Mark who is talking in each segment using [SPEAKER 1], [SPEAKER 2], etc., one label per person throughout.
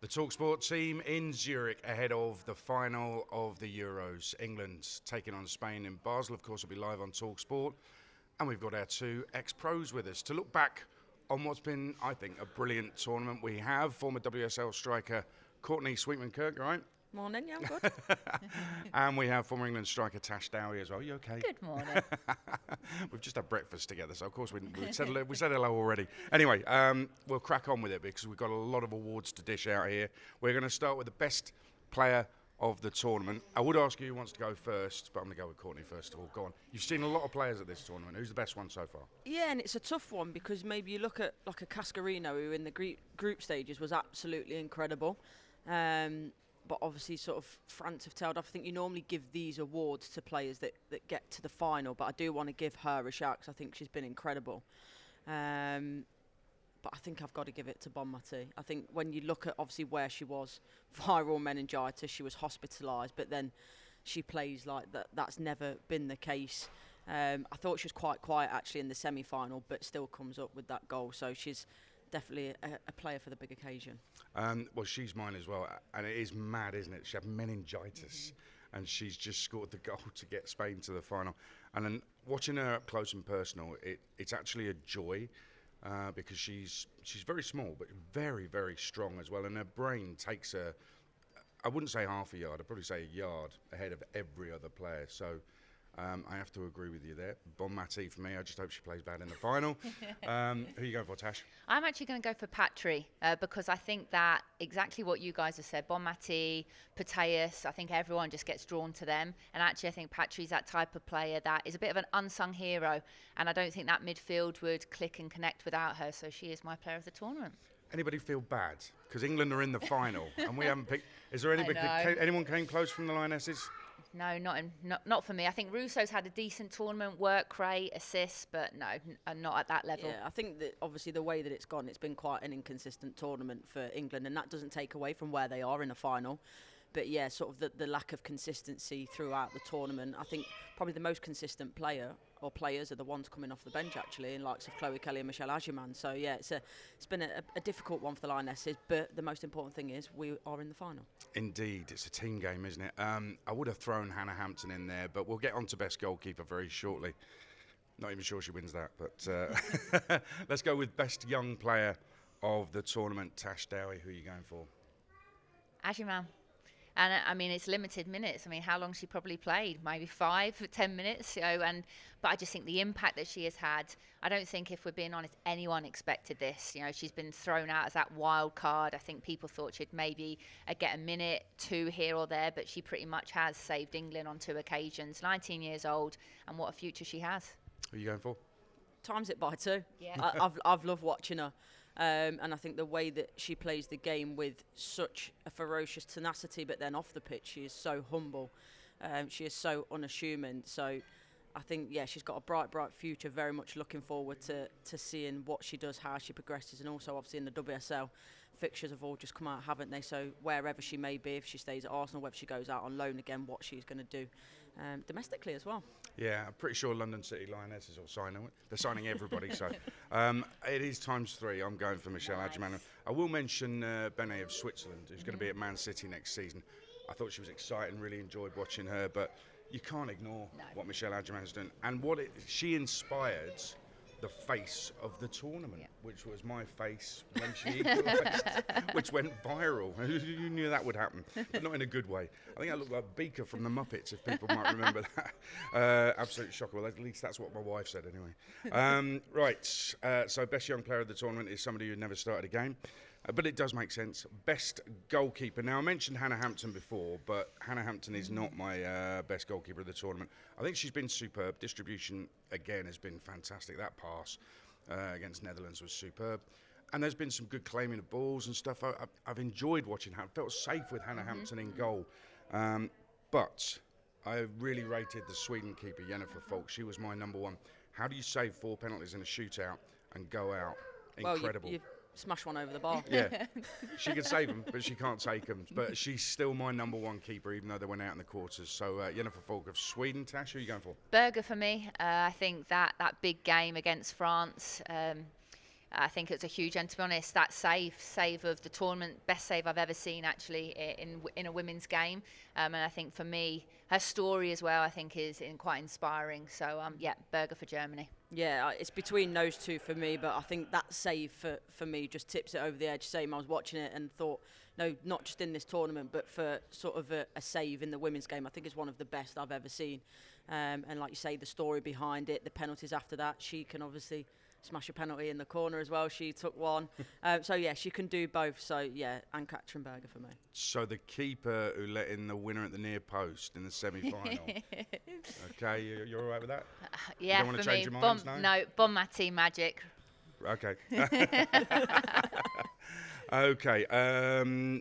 [SPEAKER 1] The talkSPORT team in Zurich ahead of the final of the Euros. England taking on Spain in Basel. Of course, will be live on talkSPORT. And we've got our two ex-pros with us to look back on what's been, I think, a brilliant tournament. We have former WSL striker Courtney Sweetman-Kirk, right?
[SPEAKER 2] Morning, yeah, I'm good.
[SPEAKER 1] And we have former England striker Tash Dowie as well. Are you okay?
[SPEAKER 3] Good morning.
[SPEAKER 1] We've just had breakfast together, so of course we said hello already. Anyway, we'll crack on with it because we've got a lot of awards to dish out here. We're going to start with the best player of the tournament. I would ask you who wants to go first, but I'm going to go with Courtney first of all. Go on. You've seen a lot of players at this tournament. Who's the best one so far?
[SPEAKER 2] Yeah, and it's a tough one because maybe you look at like a Cascarino, who in the group stages was absolutely incredible. But obviously sort of France have tailed off. I think you normally give these awards to players that get to the final, but I do want to give her a shout because I think she's been incredible. But I think I've got to give it to Bonmatí. I think when you look at obviously where she was, viral meningitis, she was hospitalised, but then she plays like that. That's never been the case. I thought she was quite quiet actually in the semi-final, but still comes up with that goal. So she's definitely a player for the big occasion.
[SPEAKER 1] Well, she's mine as well, and it is mad, isn't it? She had meningitis, and she's just scored the goal to get Spain to the final. And then watching her up close and personal, it's actually a joy because she's very small, but very, very strong as well. And her brain takes her, I wouldn't say half a yard, I'd probably say a yard ahead of every other player. So I have to agree with you there. Bonmatí for me. I just hope she plays bad in the final. Who are you going for, Tash?
[SPEAKER 3] I'm actually going to go for Patry because I think that exactly what you guys have said, Bonmatí, Putellas, I think everyone just gets drawn to them. And actually I think Patry's that type of player that is a bit of an unsung hero. And I don't think that midfield would click and connect without her. So she is my player of the tournament.
[SPEAKER 1] Anybody feel bad? Because England are in the final and we haven't picked. Is there anybody? Anyone came close from the Lionesses?
[SPEAKER 3] No, not for me. I think Russo's had a decent tournament, work rate, assists, but no, not at that level.
[SPEAKER 2] Yeah, I think that obviously the way that it's gone, it's been quite an inconsistent tournament for England, and that doesn't take away from where they are in a final. But yeah, sort of the lack of consistency throughout the tournament. I think probably the most consistent player or players are the ones coming off the bench actually, in likes of Chloe Kelly and Michelle Agiman. So yeah, it's been a difficult one for the Lionesses, but the most important thing is we are in the final. Indeed,
[SPEAKER 1] it's a team game, isn't it? I would have thrown Hannah Hampton in there, but we'll get on to best goalkeeper very shortly. Not even sure she wins that, but let's go with best young player of the tournament. Tash Dowie, who are you going for?
[SPEAKER 3] Agiman. And I mean, it's limited minutes. I mean, how long she probably played? Maybe 5 or 10 minutes. But I just think the impact that she has had, I don't think, if we're being honest, anyone expected this. She's been thrown out as that wild card. I think people thought she'd maybe get a minute, 2 here or there, but she pretty much has saved England on 2 occasions. 19 years old, and what a future she has.
[SPEAKER 1] Who are you going for?
[SPEAKER 2] Times it by 2.
[SPEAKER 3] Yeah.
[SPEAKER 2] I've loved watching her. And I think the way that she plays the game with such a ferocious tenacity, but then off the pitch, she is so humble. She is so unassuming. So I think, yeah, she's got a bright future. Very much looking forward to seeing what she does, how she progresses, and also obviously in the WSL, fixtures have all just come out, haven't they? So wherever she may be, if she stays at Arsenal, whether she goes out on loan again, what she's going to do domestically as well.
[SPEAKER 1] Yeah, I'm pretty sure London City Lionesses will sign them. They're signing everybody, so it is ×3. I'm going for Michelle Agiman. I will mention Benet of Switzerland, who's going to be at Man City next season. I thought she was exciting, really enjoyed watching her, but you can't ignore what Michelle Agiman's done and she inspired the face of the tournament, which was my face when she equalised, which went viral. Who knew that would happen? But not in a good way. I think I look like Beaker from the Muppets, if people might remember that. Absolute shocker. Well, at least that's what my wife said anyway. So best young player of the tournament is somebody who never started a game. But it does make sense. Best goalkeeper. Now, I mentioned Hannah Hampton before, but Hannah Hampton is not my best goalkeeper of the tournament. I think she's been superb. Distribution, again, has been fantastic. That pass against Netherlands was superb. And there's been some good claiming of balls and stuff. I've enjoyed watching her. I felt safe with Hannah Hampton in goal. But I really rated the Sweden keeper, Jennifer Falk. She was my number one. How do you save 4 penalties in a shootout and go out? Incredible.
[SPEAKER 2] Well, you smash one over the bar.
[SPEAKER 1] Yeah, she can save them, but she can't take them. But she's still my number one keeper, even though they went out in the quarters. So Jennifer Falk of Sweden. Tash, who are you going for?
[SPEAKER 3] Berger for me. I think that big game against France, I think it's a huge, and to be honest, that save of the tournament, best save I've ever seen actually in a women's game. And I think for me, her story as well, I think is quite inspiring. So yeah, Berger for Germany.
[SPEAKER 2] Yeah, it's between those two for me, but I think that save for me just tips it over the edge. Same, I was watching it and thought, no, not just in this tournament, but for sort of a save in the women's game, I think it's one of the best I've ever seen. And like you say, the story behind it, the penalties after that, she can obviously smash a penalty in the corner as well. She took one. So, yeah, she can do both. So, yeah, and Katrin Berger for me.
[SPEAKER 1] So the keeper who let in the winner at the near post in the semi-final. Okay, you're all right with that?
[SPEAKER 3] Yeah,
[SPEAKER 1] you don't want
[SPEAKER 3] for
[SPEAKER 1] to change
[SPEAKER 3] me,
[SPEAKER 1] your minds,
[SPEAKER 3] no, Bonmati magic.
[SPEAKER 1] Okay. Okay.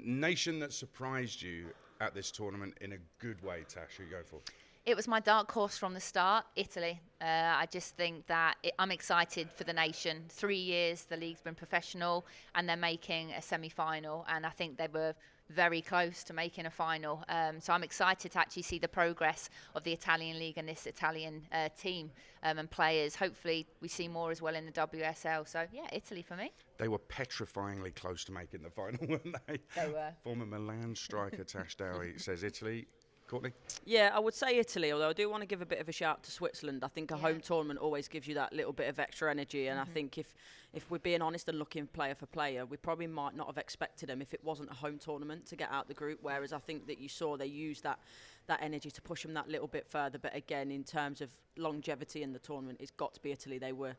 [SPEAKER 1] Nation that surprised you at this tournament in a good way, Tash, who you go for?
[SPEAKER 3] It was my dark horse from the start, Italy. I just think that I'm excited for the nation. 3 years the league's been professional and they're making a semi-final, and I think they were very close to making a final. So I'm excited to actually see the progress of the Italian league and this Italian team and players. Hopefully we see more as well in the WSL. So yeah, Italy for me.
[SPEAKER 1] They were petrifyingly close to making the final, weren't they?
[SPEAKER 3] They were.
[SPEAKER 1] Former Milan striker Tash Dowie says Italy. Courtney?
[SPEAKER 2] Yeah, I would say Italy, although I do want to give a bit of a shout to Switzerland. I think a home tournament always gives you that little bit of extra energy, and I think if we're being honest and looking player for player, we probably might not have expected them if it wasn't a home tournament to get out the group, whereas I think that you saw they used that energy to push them that little bit further. But again, in terms of longevity in the tournament, it's got to be Italy. They were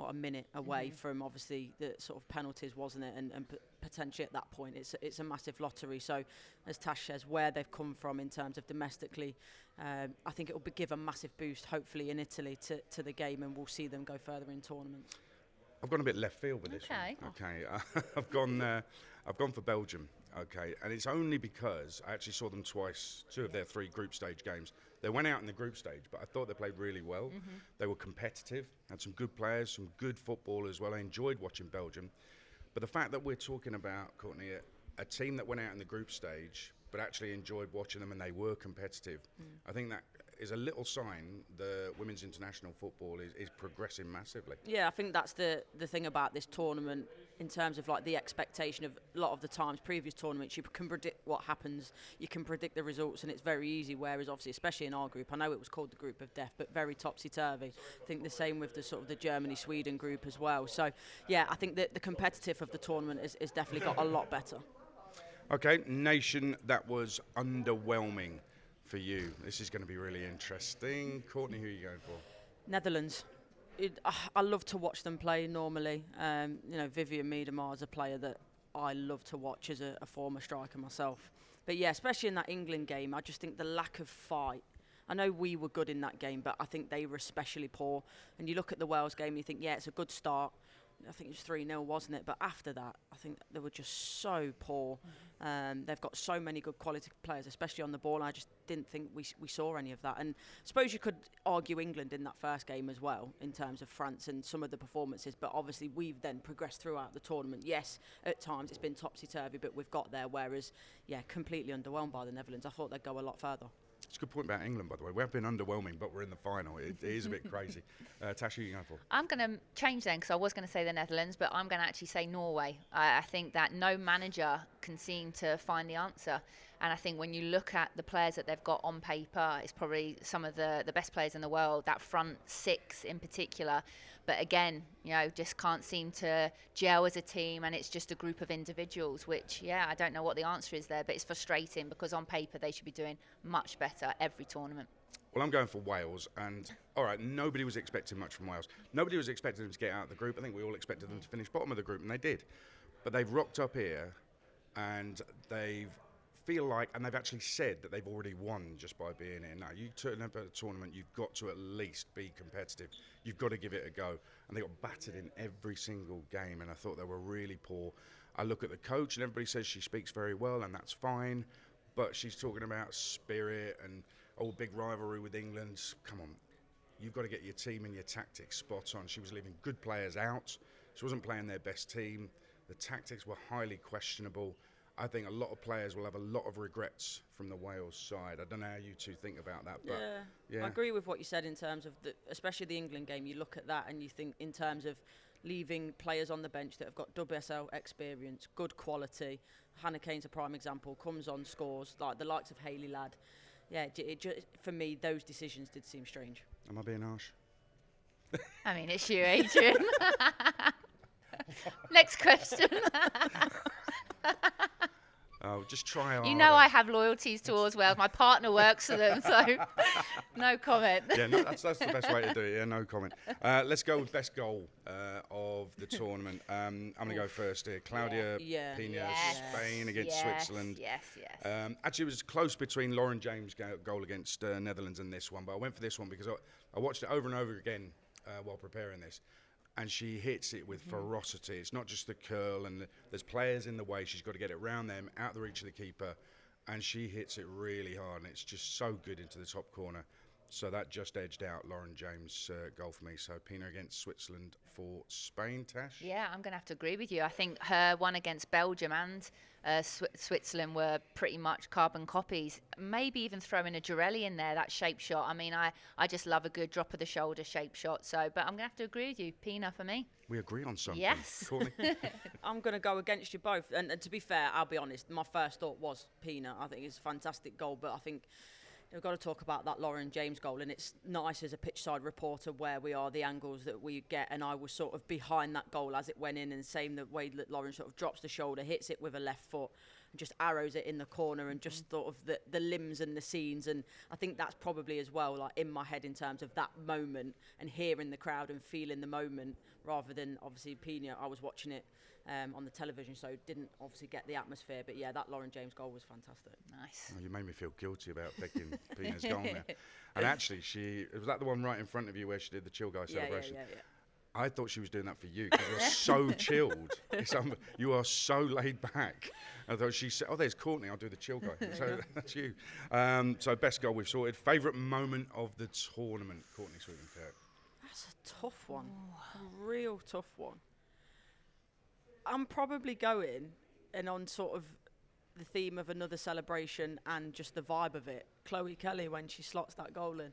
[SPEAKER 2] a minute away from obviously the sort of penalties, wasn't it? And potentially at that point, it's a massive lottery. So, as Tash says, where they've come from in terms of domestically, I think it will give a massive boost, hopefully, in Italy to the game, and we'll see them go further in tournaments.
[SPEAKER 1] I've gone a bit left field with this one. Okay, I've gone for Belgium. Okay, and it's only because I actually saw them twice, 2 of their 3 group stage games. They went out in the group stage, but I thought they played really well. They were competitive, had some good players, some good football as well. I enjoyed watching Belgium. But the fact that we're talking about, Courtney, a team that went out in the group stage, but actually enjoyed watching them and they were competitive, I think that is a little sign the women's international football is progressing massively.
[SPEAKER 2] Yeah, I think that's the thing about this tournament in terms of like the expectation of a lot of the times previous tournaments. You can predict what happens, you can predict the results, and it's very easy, whereas obviously especially in our group, I know it was called the group of death, but very topsy-turvy. I think the same with the sort of the Germany-Sweden group as well. So yeah, I think that the competitive of the tournament is definitely got a lot better. Okay,
[SPEAKER 1] nation that was underwhelming for you. This is going to be really interesting. Courtney, who are you going for?
[SPEAKER 2] Netherlands. I love to watch them play normally. Vivian Miedema is a player that I love to watch as a former striker myself. But yeah, especially in that England game, I just think the lack of fight. I know we were good in that game, but I think they were especially poor. And you look at the Wales game, you think, yeah, it's a good start. I think it was 3-0, wasn't it? But after that, I think they were just so poor. They've got so many good quality players, especially on the ball. And I just didn't think we saw any of that. And I suppose you could argue England in that first game as well, in terms of France and some of the performances. But obviously, we've then progressed throughout the tournament. Yes, at times it's been topsy-turvy, but we've got there. Whereas, yeah, completely underwhelmed by the Netherlands. I thought they'd go a lot further.
[SPEAKER 1] It's a good point about England, by the way. We have been underwhelming, but we're in the final. It is a bit crazy. Tash, who are you going for?
[SPEAKER 3] I'm going to change then, because I was going to say the Netherlands, but I'm going to actually say Norway. I think that no manager can seem to find the answer. And I think when you look at the players that they've got on paper, it's probably some of the best players in the world, that front 6 in particular. But again, just can't seem to gel as a team, and it's just a group of individuals, which, I don't know what the answer is there, but it's frustrating because on paper they should be doing much better every tournament.
[SPEAKER 1] Well, I'm going for Wales, and all right, nobody was expecting much from Wales. Nobody was expecting them to get out of the group. I think we all expected them to finish bottom of the group, and they did. But they've rocked up here, and they've actually said that they've already won just by being here. Now, you turn up at a tournament, you've got to at least be competitive. You've got to give it a go. And they got battered in every single game, and I thought they were really poor. I look at the coach, and everybody says she speaks very well, and that's fine. But she's talking about spirit and, big rivalry with England. Come on, you've got to get your team and your tactics spot on. She was leaving good players out. She wasn't playing their best team. The tactics were highly questionable. I think a lot of players will have a lot of regrets from the Wales side. I don't know how you two think about that. But yeah.
[SPEAKER 2] I agree with what you said in terms of, especially the England game. You look at that and you think in terms of leaving players on the bench that have got WSL experience, good quality. Hannah Kane's a prime example, comes on, scores, like the likes of Hayley Ladd. Yeah, for me, those decisions did seem strange.
[SPEAKER 1] Am I being harsh?
[SPEAKER 3] I mean, it's you, Adrian. Next question.
[SPEAKER 1] Oh, just try harder.
[SPEAKER 3] You know I have loyalties towards Wales. My partner works for them, so no comment.
[SPEAKER 1] Yeah, no, that's the best way to do it. Yeah, no comment. Let's go with best goal of the tournament. I'm going to go first here. Claudia Pina, Spain against Switzerland.
[SPEAKER 3] Yes.
[SPEAKER 1] Actually, it was close between Lauren James' goal against Netherlands and this one, but I went for this one because I watched it over and over again while preparing this. And she hits it with ferocity. It's not just the curl, and there's players in the way. She's got to get it around them, out the reach of the keeper, and she hits it really hard, and it's just so good into the top corner. So that just edged out Lauren James' goal for me. So Pina against Switzerland for Spain. Tash?
[SPEAKER 3] Yeah, I'm going to have to agree with you. I think her one against Belgium and Switzerland were pretty much carbon copies. Maybe even throwing a Girelli in there, that shape shot. I mean, I just love a good drop of the shoulder shape shot. So, but I'm going to have to agree with you. Pina for me.
[SPEAKER 1] We agree on something.
[SPEAKER 3] Yes.
[SPEAKER 1] Courtney?
[SPEAKER 2] I'm going to go against you both. And to be fair, I'll be honest, my first thought was Pina. I think it's a fantastic goal, but I think we've got to talk about that Lauren James goal, and it's nice as a pitchside reporter where we are, the angles that we get, and I was sort of behind that goal as it went in, and same the way that Lauren sort of drops the shoulder, hits it with a left foot, and just arrows it in the corner, and just sort of the limbs and the scenes, and I think that's probably as well, like in my head in terms of that moment, and hearing the crowd and feeling the moment, rather than obviously Pina. I was watching it on the television, so didn't obviously get the atmosphere, but yeah, that Lauren James goal was fantastic.
[SPEAKER 3] Nice.
[SPEAKER 1] Oh, you made me feel guilty about picking Pina's goal now. And actually, was that the one right in front of you where she did the chill guy celebration?
[SPEAKER 2] Yeah.
[SPEAKER 1] I thought she was doing that for you because you're so chilled. You are so laid back. I thought she said, "Oh, there's Courtney. I'll do the chill guy." So that's you. So best goal we've sorted. Favourite moment of the tournament, Courtney Sweetman-Kirk.
[SPEAKER 2] That's a tough one. A real tough one. I'm probably going, and on sort of the theme of another celebration and just the vibe of it, Chloe Kelly when she slots that goal in.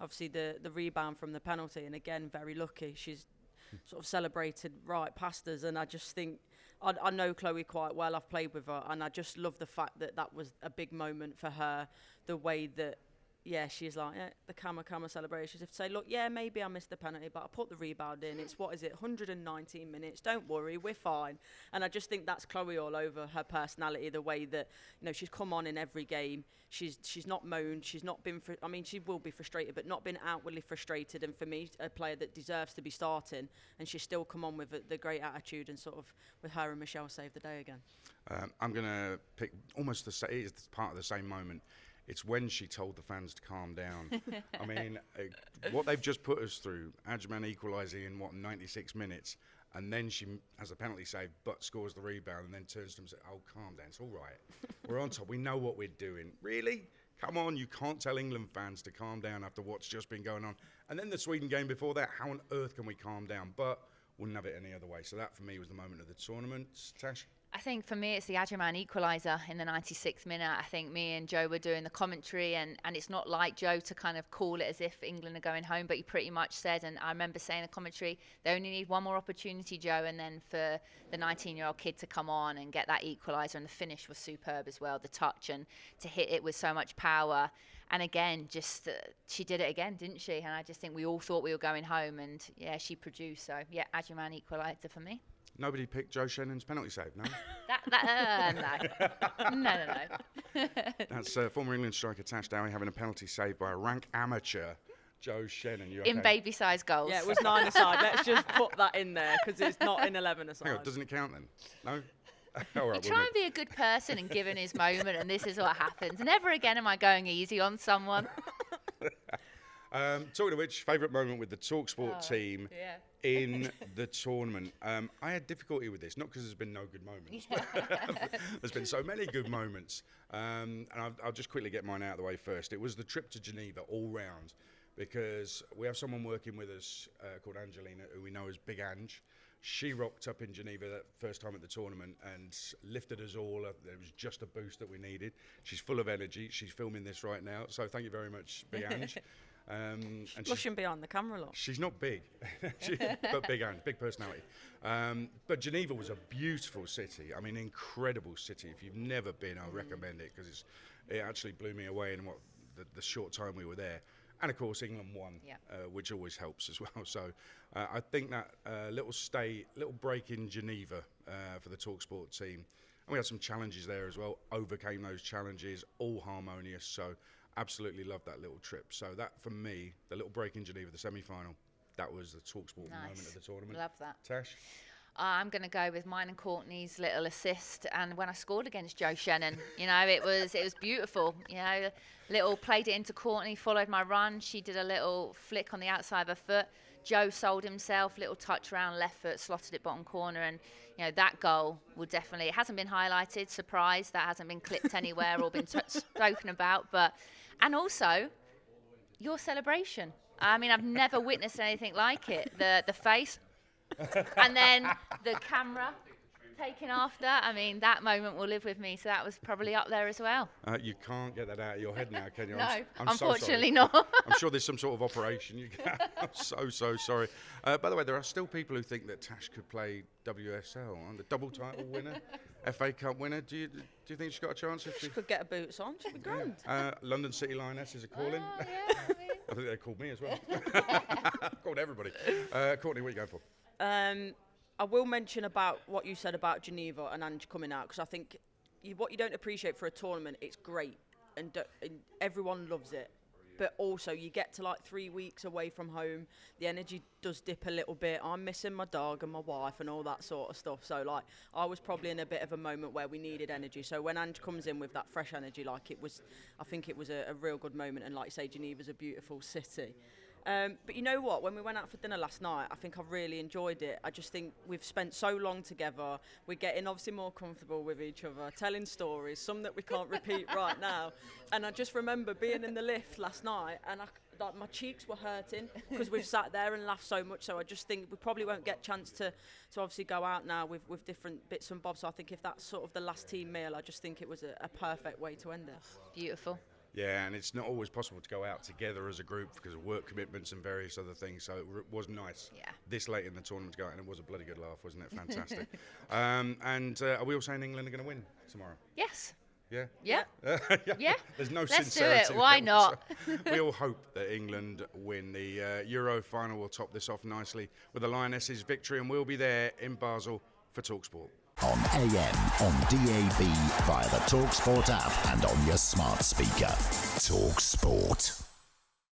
[SPEAKER 2] Obviously the rebound from the penalty, and again, very lucky. She's sort of celebrated right past us, and I just think, I know Chloe quite well, I've played with her, and I just love the fact that that was a big moment for her, the way that, she's like, the camera celebrations. If to say, look, maybe I missed the penalty, but I put the rebound in. It's 119 minutes. Don't worry, we're fine. And I just think that's Chloe all over, her personality, the way that, she's come on in every game. She's not moaned. She's not been, she will be frustrated, but not been outwardly frustrated. And for me, a player that deserves to be starting, and she's still come on with the great attitude, and sort of with her and Michelle saved the day again.
[SPEAKER 1] I'm going to pick almost it's part of the same moment. It's when she told the fans to calm down. I mean, what they've just put us through, Adjman equalising in 96 minutes, and then she has a penalty save but scores the rebound, and then turns to them and says, "Oh, calm down, it's all right. We're on top. We know what we're doing." Really? Come on, you can't tell England fans to calm down after what's just been going on. And then the Sweden game before that, how on earth can we calm down? But wouldn't have it any other way. So that, for me, was the moment of the tournament. Tash?
[SPEAKER 3] I think for me, it's the Adjman equaliser in the 96th minute. I think me and Joe were doing the commentary, and it's not like Joe to kind of call it as if England are going home, but he pretty much said, and I remember saying in the commentary, they only need one more opportunity, Joe, and then for the 19-year-old kid to come on and get that equaliser, and the finish was superb as well, the touch, and to hit it with so much power. And again, just she did it again, didn't she? And I just think we all thought we were going home, and she produced. So Adjman equaliser for me.
[SPEAKER 1] Nobody picked Joe Shannon's penalty save, no?
[SPEAKER 3] No.
[SPEAKER 1] That's former England striker Tash Dowie having a penalty saved by a rank amateur, Joe Shannon. You
[SPEAKER 3] in
[SPEAKER 1] okay?
[SPEAKER 3] baby-sized goals.
[SPEAKER 2] Yeah, it was 9-a-side. Let's just put that in there, because it's not in 11-a-side.
[SPEAKER 1] Hang on, doesn't it count then? No? All right,
[SPEAKER 3] you try and be a good person and give in his moment, and this is what happens. Never again am I going easy on someone.
[SPEAKER 1] Talking of which, favourite moment with the talkSPORT team in the tournament. I had difficulty with this, not because there's been no good moments, but there's been so many good moments. And I'll just quickly get mine out of the way first. It was the trip to Geneva all round, because we have someone working with us called Angelina, who we know as Big Ange. She rocked up in Geneva that first time at the tournament and lifted us all up. There was just a boost that we needed. She's full of energy. She's filming this right now, so thank you very much, Big Ange. And
[SPEAKER 2] Blushing behind the camera a lot.
[SPEAKER 1] she's not big, but big hands, big personality. But Geneva was a beautiful city. I mean, incredible city. If you've never been, I recommend it because it actually blew me away in the short time we were there. And of course, England won, which always helps as well. So I think that little break in Geneva for the talkSPORT team. And we had some challenges there as well, overcame those challenges, all harmonious. So absolutely loved that little trip. So that, for me, the little break in Geneva, the semi-final, that was the talkSPORT moment of the tournament.
[SPEAKER 3] Love that.
[SPEAKER 1] Tash?
[SPEAKER 3] I'm going to go with mine and Courtney's little assist, and when I scored against Joe Shannon, it was beautiful. Little played it into Courtney, followed my run. She did a little flick on the outside of her foot. Joe sold himself, little touch around left foot, slotted it bottom corner, and that goal would definitely. It hasn't been highlighted. Surprised that hasn't been clipped anywhere or been spoken about, and also your celebration. I mean, I've never witnessed anything like it. The face. And then the camera taken after. I mean, that moment will live with me. So that was probably up there as well.
[SPEAKER 1] You can't get that out of your head now, can you?
[SPEAKER 3] No,
[SPEAKER 1] I'm
[SPEAKER 3] unfortunately
[SPEAKER 1] so
[SPEAKER 3] not.
[SPEAKER 1] I'm sure there's some sort of operation. I'm so sorry. By the way, there are still people who think that Tash could play WSL, the double title winner, FA Cup winner. Do you think she's got a chance? If
[SPEAKER 2] She could get her boots on. She'd be grand.
[SPEAKER 1] London City Lionesses are calling.
[SPEAKER 3] Oh, yeah,
[SPEAKER 1] I think they called me as well. Called everybody. Courtney, what are you going for?
[SPEAKER 2] I will mention about what you said about Geneva and Ange coming out, because I think what you don't appreciate for a tournament, it's great and everyone loves it. But also you get to like 3 weeks away from home, the energy does dip a little bit. I'm missing my dog and my wife and all that sort of stuff. So like I was probably in a bit of a moment where we needed energy. So when Ange comes in with that fresh energy, I think it was a real good moment. And like you say, Geneva's a beautiful city. But you know what? When we went out for dinner last night, I think I really enjoyed it. I just think we've spent so long together. We're getting obviously more comfortable with each other, telling stories, some that we can't repeat right now. And I just remember being in the lift last night and my cheeks were hurting because we've sat there and laughed so much. So I just think we probably won't get a chance to obviously go out now with different bits and bobs. So I think if that's sort of the last team meal, I just think it was a perfect way to end it.
[SPEAKER 3] Beautiful.
[SPEAKER 1] Yeah, and it's not always possible to go out together as a group because of work commitments and various other things. So it was nice this late in the tournament to go out, and it was a bloody good laugh, wasn't it? Fantastic. And are we all saying England are going to win tomorrow?
[SPEAKER 3] Yes.
[SPEAKER 1] Yeah?
[SPEAKER 3] Yeah.
[SPEAKER 1] Yeah. There's no
[SPEAKER 3] Let's
[SPEAKER 1] sincerity.
[SPEAKER 3] do it. Why not?
[SPEAKER 1] We all hope that England win. The Euro final will top this off nicely with the Lionesses' victory, and we'll be there in Basel for talkSPORT.
[SPEAKER 4] On AM, on DAB, via the talkSPORT app and on your smart speaker. talkSPORT.